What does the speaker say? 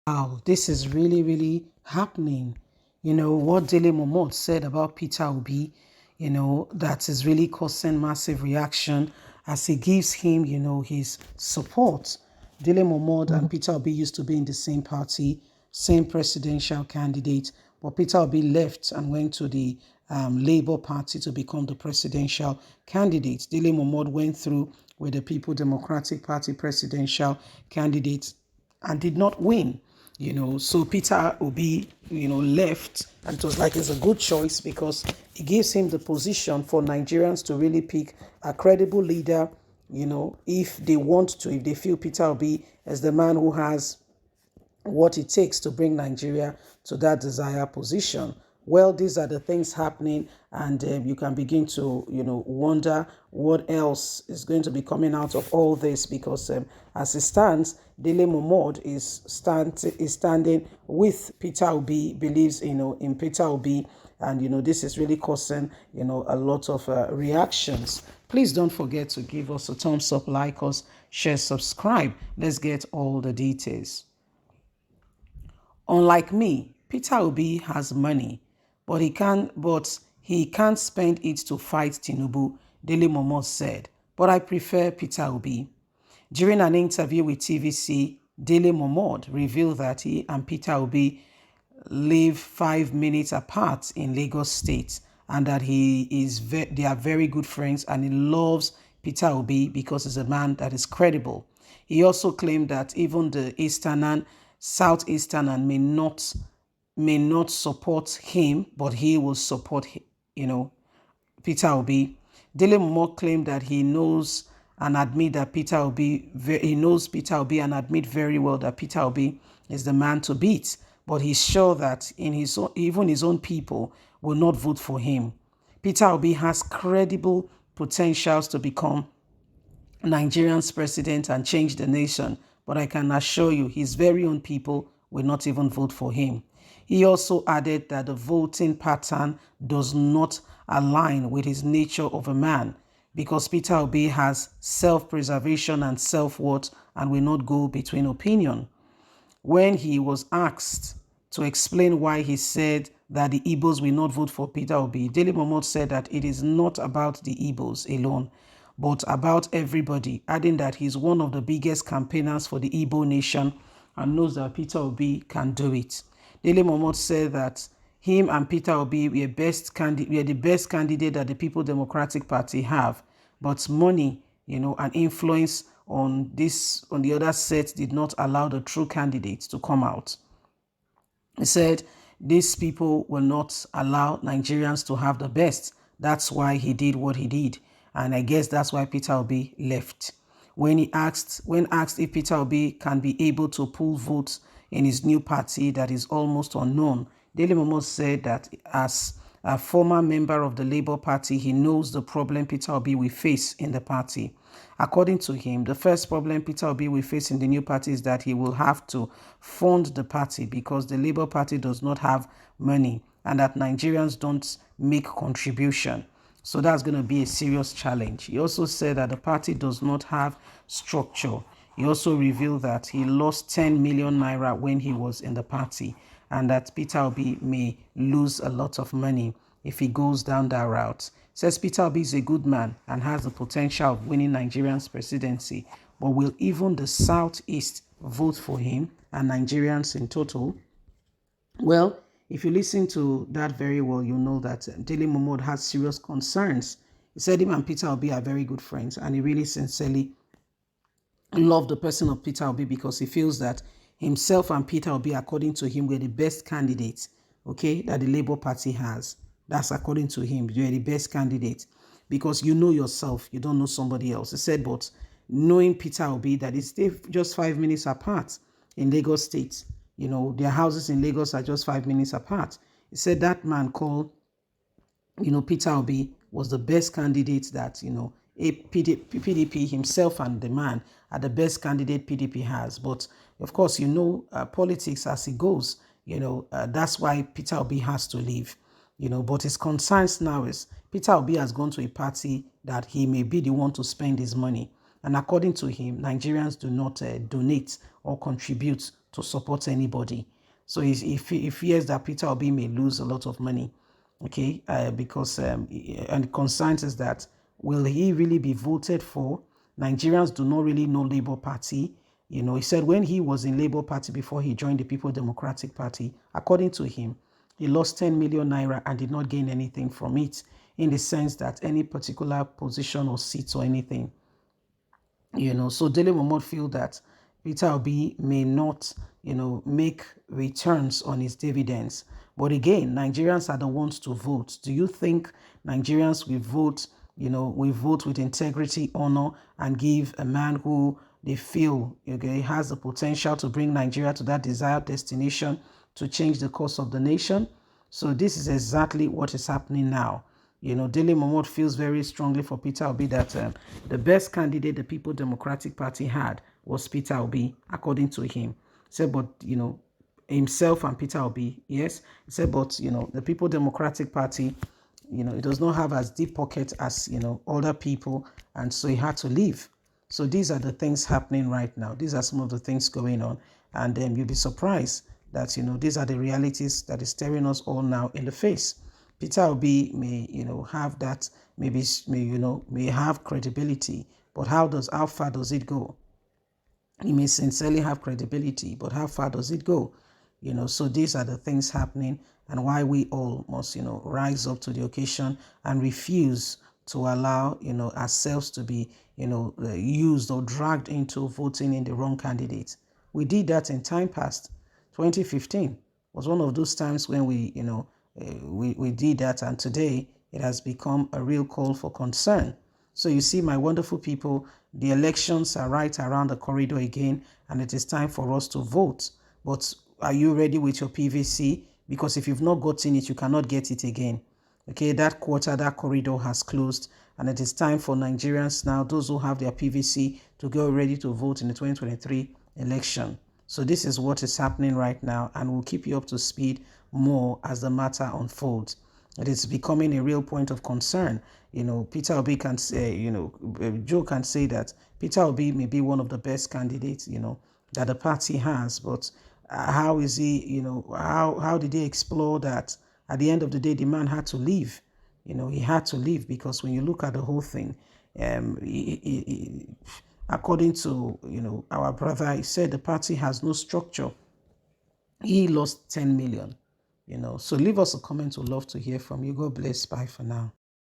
Wow, this is really, really happening. What Dele Momodu said about Peter Obi, that is really causing massive reaction as he gives him, his support. Dele Momodu and Peter Obi used to be in the same party, same presidential candidate, but Peter Obi left and went to the Labour Party to become the presidential candidate. Dele Momodu went through with the People Democratic Party presidential candidate and did not win. So Peter Obi, left, and it was like it's a good choice because it gives him the position for Nigerians to really pick a credible leader, if they want to, if they feel Peter Obi as the man who has what it takes to bring Nigeria to that desired position. Well, these are the things happening, and you can begin to, wonder what else is going to be coming out of all this because as it stands, Dele Momodu is standing with Peter Obi, believes, in Peter Obi, and, this is really causing, a lot of reactions. Please don't forget to give us a thumbs up, like us, share, subscribe. Let's get all the details. Unlike me, Peter Obi has money, but he can't spend it to fight Tinubu, Dele Momodu said. But I prefer Peter Obi. During an interview with TVC, Dele Momodu revealed that he and Peter Obi live 5 minutes apart in Lagos State and that they are very good friends and he loves Peter Obi because he's a man that is credible. He also claimed that even the Eastern Southeastern may not support him, but he will support Peter Obi. Dele Momodu claimed that he knows and admit that he knows Peter Obi and admit very well that Peter Obi is the man to beat. But he's sure that even his own people will not vote for him. Peter Obi has credible potentials to become Nigerian's president and change the nation, but I can assure you his very own people will not even vote for him. He also added that the voting pattern does not align with his nature of a man because Peter Obi has self-preservation and self-worth and will not go between opinion. When he was asked to explain why he said that the Igbos will not vote for Peter Obi, Dele Momodu said that it is not about the Igbos alone, but about everybody, adding that he's one of the biggest campaigners for the Igbo nation and knows that Peter Obi can do it. Dele Momodu said that him and Peter Obi were the best candidate that the People Democratic Party have, but money, and influence on the other set did not allow the true candidates to come out. He said these people will not allow Nigerians to have the best. That's why he did what he did. And I guess that's why Peter Obi left. When asked if Peter Obi can be able to pull votes in his new party that is almost unknown, Dele Momodu said that as a former member of the Labour Party, he knows the problem Peter Obi will face in the party. According to him, the first problem Peter Obi will face in the new party is that he will have to fund the party because the Labour Party does not have money and that Nigerians don't make contribution. So that's going to be a serious challenge. He also said that the party does not have structure. He also revealed that he lost 10 million naira when he was in the party and that Peter Obi may lose a lot of money if he goes down that route. Says Peter Obi is a good man and has the potential of winning Nigeria's presidency, but will even the Southeast vote for him and Nigerians in total? Well, if you listen to that very well, you know that Dele Momodu has serious concerns. He said him and Peter Obi are very good friends, and he really sincerely loved the person of Peter Obi because he feels that himself and Peter Obi, according to him, were the best candidates, okay, that the Labour Party has. That's according to him. You're the best candidate because you know yourself. You don't know somebody else. He said, but knowing Peter Obi, that is just 5 minutes apart in Lagos State. Their houses in Lagos are just 5 minutes apart. He said that man called, Peter Obi was the best candidate that, PDP himself and the man are the best candidate PDP has. But of course, politics as it goes, that's why Peter Obi has to leave. But his concerns now is Peter Obi has gone to a party that he may be the one to spend his money. And according to him, Nigerians do not donate or contribute to support anybody. So he fears that Peter Obi may lose a lot of money. Okay, because and the concern is that will he really be voted for? Nigerians do not really know Labour Party. He said when he was in Labour Party before he joined the People Democratic Party, according to him, he lost 10 million naira and did not gain anything from it, in the sense that any particular position or seats or anything. So Dele Momodu feel that Peter Obi may not, make returns on his dividends. But again, Nigerians are the ones to vote. Do you think Nigerians will vote, with integrity, honor, and give a man who they feel has the potential to bring Nigeria to that desired destination, to change the course of the nation? So this is exactly what is happening now. Dele Momodu feels very strongly for Peter Obi that the best candidate the People Democratic Party had was Peter Obi, according to him. He said, but, himself and Peter Obi, yes. He said, but, the People Democratic Party, it does not have as deep pocket as, other people, and so he had to leave. So these are the things happening right now. These are some of the things going on, and then you'll be surprised that, these are the realities that is staring us all now in the face. Peter Obi may, have that, may have credibility, but how far does it go? He may sincerely have credibility, but how far does it go? So these are the things happening, and why we all must, rise up to the occasion and refuse to allow, ourselves to be, used or dragged into voting in the wrong candidate. We did that in time past. 2015 was one of those times when we, we did that, and today it has become a real call for concern. So you see, my wonderful people, the elections are right around the corridor again, and it is time for us to vote. But are you ready with your PVC? Because if you've not gotten it, you cannot get it again. Okay, that corridor has closed, and it is time for Nigerians now, those who have their PVC, to go ready to vote in the 2023 election. So this is what is happening right now, and we'll keep you up to speed more as the matter unfolds. It is becoming a real point of concern. Peter Obi can say, Joe can say that Peter Obi may be one of the best candidates, that the party has, but how is he, how did he explore that? At the end of the day, the man had to leave. He had to leave because when you look at the whole thing, according to, our brother, he said the party has no structure. He lost 10 million. So leave us a comment. We'd love to hear from you. God bless. Bye for now.